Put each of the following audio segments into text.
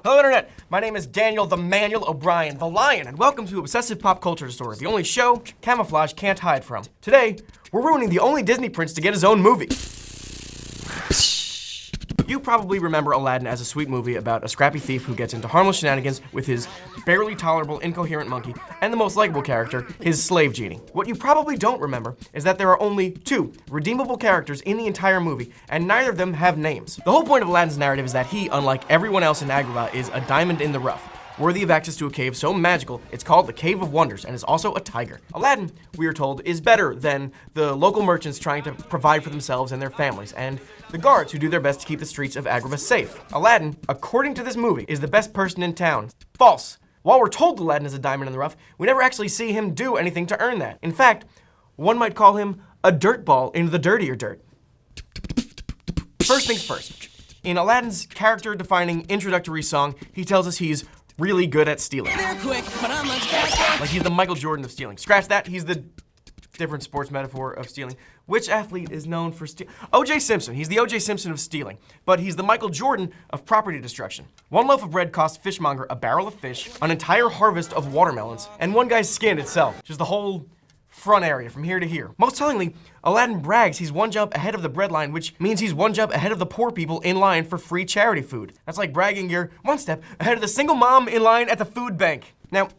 Hello Internet, my name is Daniel the Manual O'Brien, the Lion, and welcome to Obsessive Pop Culture Disorder, the only show camouflage can't hide from. Today, we're ruining the only Disney prince to get his own movie. You probably remember Aladdin as a sweet movie about a scrappy thief who gets into harmless shenanigans with his barely tolerable, incoherent monkey, and the most likable character, his slave Genie. What you probably don't remember is that there are only two redeemable characters in the entire movie, and neither of them have names. The whole point of Aladdin's narrative is that he, unlike everyone else in Agrabah, is a diamond in the rough, worthy of access to a cave so magical it's called the Cave of Wonders and is also a tiger. Aladdin, we are told, is better than the local merchants trying to provide for themselves and their families, and the guards who do their best to keep the streets of Agrabah safe. Aladdin, according to this movie, is the best person in town. False. While we're told Aladdin is a diamond in the rough, we never actually see him do anything to earn that. In fact, one might call him a dirtball in the dirtier dirt. First things first. In Aladdin's character-defining introductory song, he tells us he's really good at stealing. Like he's the Michael Jordan of stealing. Scratch that, he's the different sports metaphor of stealing. Which athlete is known for stealing? O.J. Simpson. He's the O.J. Simpson of stealing, but he's the Michael Jordan of property destruction. One loaf of bread cost fishmonger a barrel of fish, an entire harvest of watermelons, and one guy's skin itself. Just the whole front area from here to here. Most tellingly, Aladdin brags he's one jump ahead of the bread line, which means he's one jump ahead of the poor people in line for free charity food. That's like bragging you're one step ahead of the single mom in line at the food bank. Now,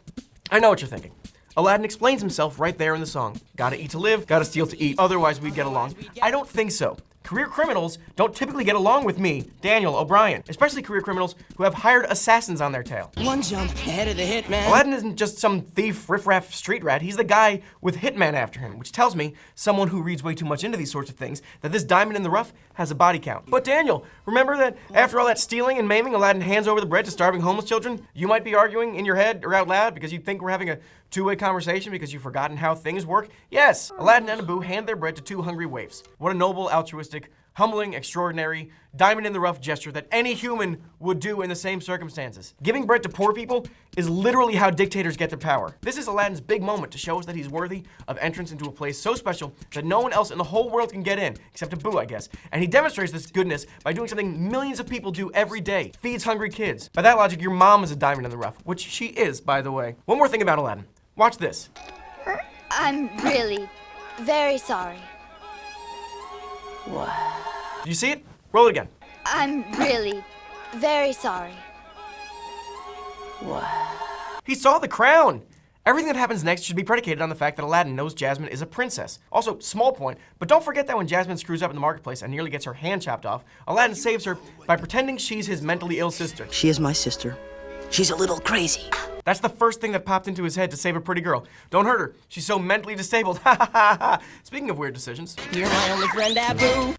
I know what you're thinking. Aladdin explains himself right there in the song. Gotta eat to live, gotta steal to eat, otherwise we'd get along. I don't think so. Career criminals don't typically get along with me, Daniel O'Brien, especially career criminals who have hired assassins on their tail. One jump ahead of the hitman. Aladdin isn't just some thief, riffraff street rat, he's the guy with hitman after him, which tells me, someone who reads way too much into these sorts of things, that this diamond in the rough has a body count. But Daniel, remember that after all that stealing and maiming, Aladdin hands over the bread to starving homeless children? You might be arguing in your head or out loud because you think we're having a two-way conversation because you've forgotten how things work? Yes, Aladdin and Abu hand their bread to two hungry waifs. What a noble, altruistic, humbling, extraordinary, diamond-in-the-rough gesture that any human would do in the same circumstances. Giving bread to poor people is literally how dictators get their power. This is Aladdin's big moment to show us that he's worthy of entrance into a place so special that no one else in the whole world can get in, except Abu, I guess. And he demonstrates this goodness by doing something millions of people do every day, feeds hungry kids. By that logic, your mom is a diamond in the rough, which she is, by the way. One more thing about Aladdin. Watch this. I'm really very sorry. What? Do you see it? Roll it again. I'm really very sorry. What? He saw the crown! Everything that happens next should be predicated on the fact that Aladdin knows Jasmine is a princess. Also, small point, but don't forget that when Jasmine screws up in the marketplace and nearly gets her hand chopped off, Aladdin saves her by pretending she's his mentally ill sister. She is my sister. She's a little crazy. That's the first thing that popped into his head to save a pretty girl. Don't hurt her. She's so mentally disabled. Ha ha ha ha. Speaking of weird decisions. You're my only friend, Abu.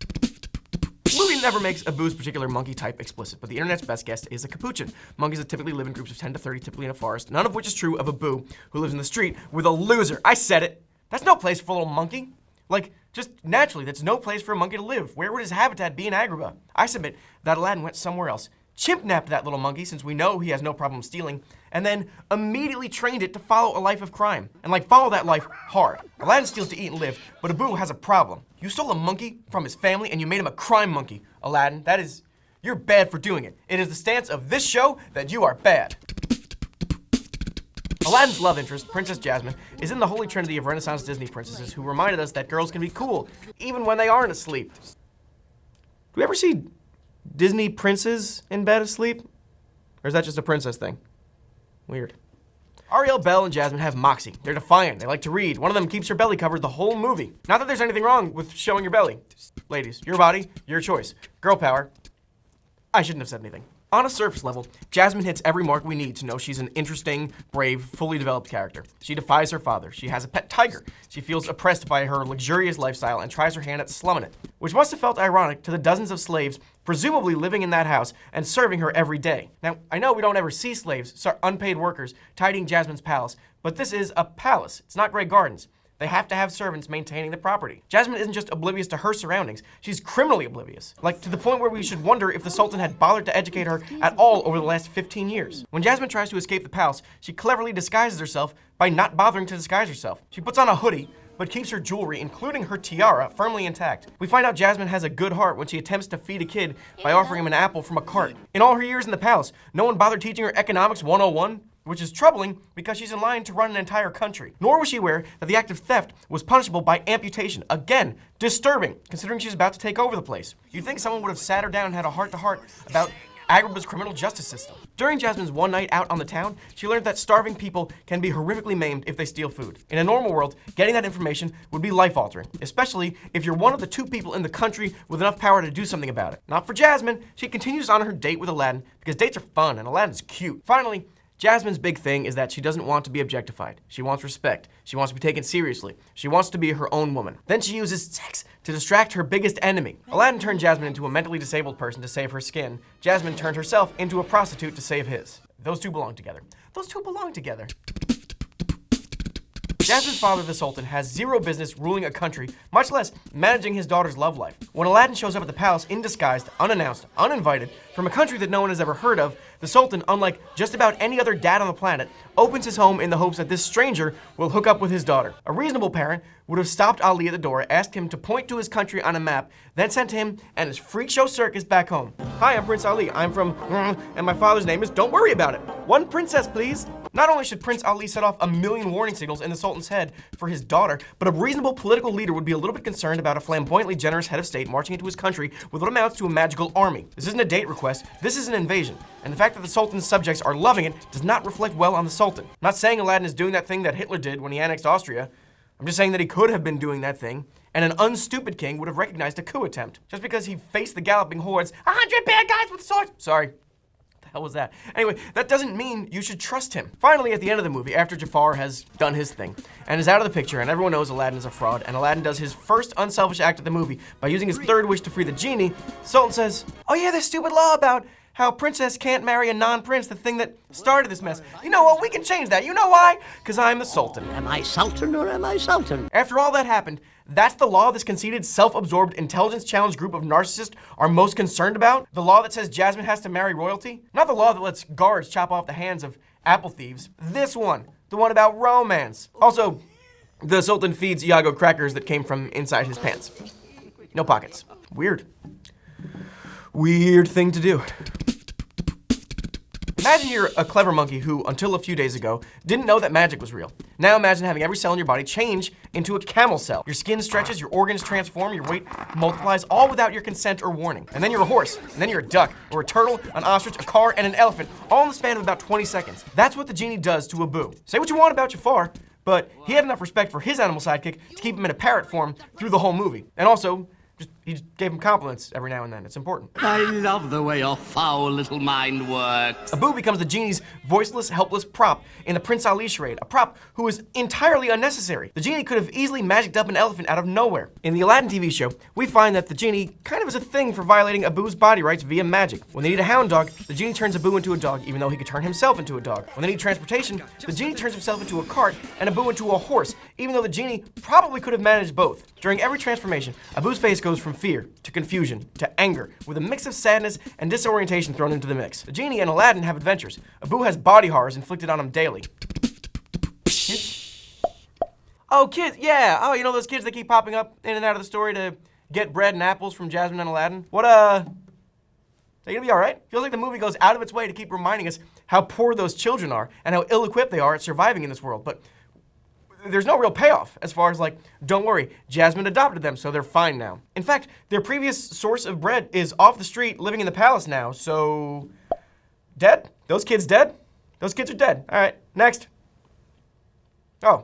The movie never makes Abu's particular monkey type explicit, but the internet's best guess is a capuchin. Monkeys that typically live in groups of 10 to 30, typically in a forest, none of which is true of Abu, who lives in the street with a loser. I said it. That's no place for a little monkey. Like, just naturally, that's no place for a monkey to live. Where would his habitat be in Agrabah? I submit that Aladdin went somewhere else, chimp-napped that little monkey, since we know he has no problem stealing, and then immediately trained it to follow a life of crime. And follow that life hard. Aladdin steals to eat and live, but Abu has a problem. You stole a monkey from his family and you made him a crime monkey. Aladdin, you're bad for doing it. It is the stance of this show that you are bad. Aladdin's love interest, Princess Jasmine, is in the holy trinity of Renaissance Disney princesses who reminded us that girls can be cool, even when they aren't asleep. Do we ever see Disney princes in bed asleep? Or is that just a princess thing? Weird. Ariel, Belle, and Jasmine have moxie. They're defiant. They like to read. One of them keeps her belly covered the whole movie. Not that there's anything wrong with showing your belly. Ladies, your body, your choice. Girl power. I shouldn't have said anything. On a surface level, Jasmine hits every mark we need to know she's an interesting, brave, fully developed character. She defies her father. She has a pet tiger. She feels oppressed by her luxurious lifestyle and tries her hand at slumming it, which must have felt ironic to the dozens of slaves presumably living in that house and serving her every day. Now, I know we don't ever see slaves, unpaid workers, tidying Jasmine's palace, but this is a palace. It's not Grey Gardens. They have to have servants maintaining the property. Jasmine isn't just oblivious to her surroundings, she's criminally oblivious. Like, to the point where we should wonder if the Sultan had bothered to educate her at all over the last 15 years. When Jasmine tries to escape the palace, she cleverly disguises herself by not bothering to disguise herself. She puts on a hoodie, but keeps her jewelry, including her tiara, firmly intact. We find out Jasmine has a good heart when she attempts to feed a kid by offering him an apple from a cart. In all her years in the palace, no one bothered teaching her economics 101, which is troubling because she's in line to run an entire country. Nor was she aware that the act of theft was punishable by amputation. Again, disturbing, considering she's about to take over the place. You'd think someone would have sat her down and had a heart-to-heart about Agrabah's criminal justice system. During Jasmine's one night out on the town, she learned that starving people can be horrifically maimed if they steal food. In a normal world, getting that information would be life-altering, especially if you're one of the 2 people in the country with enough power to do something about it. Not for Jasmine. She continues on her date with Aladdin because dates are fun and Aladdin's cute. Finally, Jasmine's big thing is that she doesn't want to be objectified. She wants respect. She wants to be taken seriously. She wants to be her own woman. Then she uses sex to distract her biggest enemy. Aladdin turned Jasmine into a mentally disabled person to save her skin. Jasmine turned herself into a prostitute to save his. Those 2 belong together. Those 2 belong together. Jasmine's father, the Sultan, has zero business ruling a country, much less managing his daughter's love life. When Aladdin shows up at the palace in disguise, unannounced, uninvited, from a country that no one has ever heard of, the Sultan, unlike just about any other dad on the planet, opens his home in the hopes that this stranger will hook up with his daughter. A reasonable parent would have stopped Ali at the door, asked him to point to his country on a map, then sent him and his freak show circus back home. Hi, I'm Prince Ali. I'm from and my father's name is, don't worry about it. One princess, please. Not only should Prince Ali set off a million warning signals in the Sultan's head for his daughter, but a reasonable political leader would be a little bit concerned about a flamboyantly generous head of state marching into his country with what amounts to a magical army. This isn't a date request, this is an invasion. And the fact that the Sultan's subjects are loving it does not reflect well on the Sultan. I'm not saying Aladdin is doing that thing that Hitler did when he annexed Austria. I'm just saying that he could have been doing that thing, and an unstupid king would have recognized a coup attempt. Just because he faced the galloping hordes, 100 bad guys with swords. Sorry. What the hell was that? Anyway, that doesn't mean you should trust him. Finally, at the end of the movie, after Jafar has done his thing and is out of the picture, and everyone knows Aladdin is a fraud, and Aladdin does his first unselfish act of the movie by using his 3rd wish to free the genie, the Sultan says, oh yeah, this stupid law about how a princess can't marry a non-prince, the thing that started this mess. You know what, we can change that. You know why? Because I'm the Sultan. Am I Sultan or am I Sultan? After all that happened, that's the law this conceited, self-absorbed, intelligence-challenged group of narcissists are most concerned about? The law that says Jasmine has to marry royalty? Not the law that lets guards chop off the hands of apple thieves. This one, the one about romance. Also, the Sultan feeds Iago crackers that came from inside his pants. No pockets. Weird. Weird thing to do. Imagine you're a clever monkey who, until a few days ago, didn't know that magic was real. Now imagine having every cell in your body change into a camel cell. Your skin stretches, your organs transform, your weight multiplies, all without your consent or warning. And then you're a horse, and then you're a duck, or a turtle, an ostrich, a car, and an elephant, all in the span of about 20 seconds. That's what the genie does to Abu. Say what you want about Jafar, but he had enough respect for his animal sidekick to keep him in a parrot form through the whole movie. And also, he just gave him compliments every now and then. It's important. I love the way your foul little mind works. Abu becomes the genie's voiceless, helpless prop in the Prince Ali charade, a prop who is entirely unnecessary. The genie could have easily magicked up an elephant out of nowhere. In the Aladdin TV show, we find that the genie kind of is a thing for violating Abu's body rights via magic. When they need a hound dog, the genie turns Abu into a dog, even though he could turn himself into a dog. When they need transportation, the genie turns himself into a cart and Abu into a horse, even though the genie probably could have managed both. During every transformation, Abu's face goes from fear to confusion to anger, with a mix of sadness and disorientation thrown into the mix. The genie and Aladdin have adventures. Abu has body horrors inflicted on him daily. Oh, kids, yeah. Oh, you know those kids that keep popping up in and out of the story to get bread and apples from Jasmine and Aladdin? They gonna be all right? Feels like the movie goes out of its way to keep reminding us how poor those children are and how ill-equipped they are at surviving in this world. But there's no real payoff as far as like, don't worry, Jasmine adopted them, so they're fine now. In fact, their previous source of bread is off the street living in the palace now, so dead? Those kids dead? Those kids are dead. All right, next. Oh,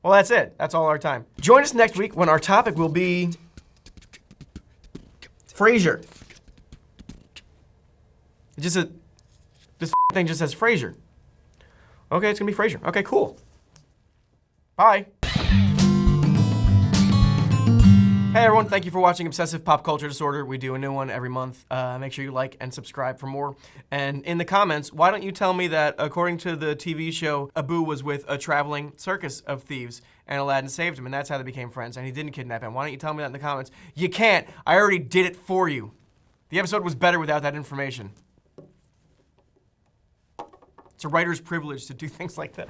well, that's it. That's all our time. Join us next week when our topic will be Frasier. It just this thing just says Frasier. Okay, it's gonna be Frasier. Okay, cool. Bye. Hey everyone, thank you for watching Obsessive Pop Culture Disorder. We do a new one every month. Make sure you like and subscribe for more. And in the comments, why don't you tell me that according to the TV show, Abu was with a traveling circus of thieves and Aladdin saved him and that's how they became friends and he didn't kidnap him. Why don't you tell me that in the comments? You can't. I already did it for you. The episode was better without that information. It's a writer's privilege to do things like that.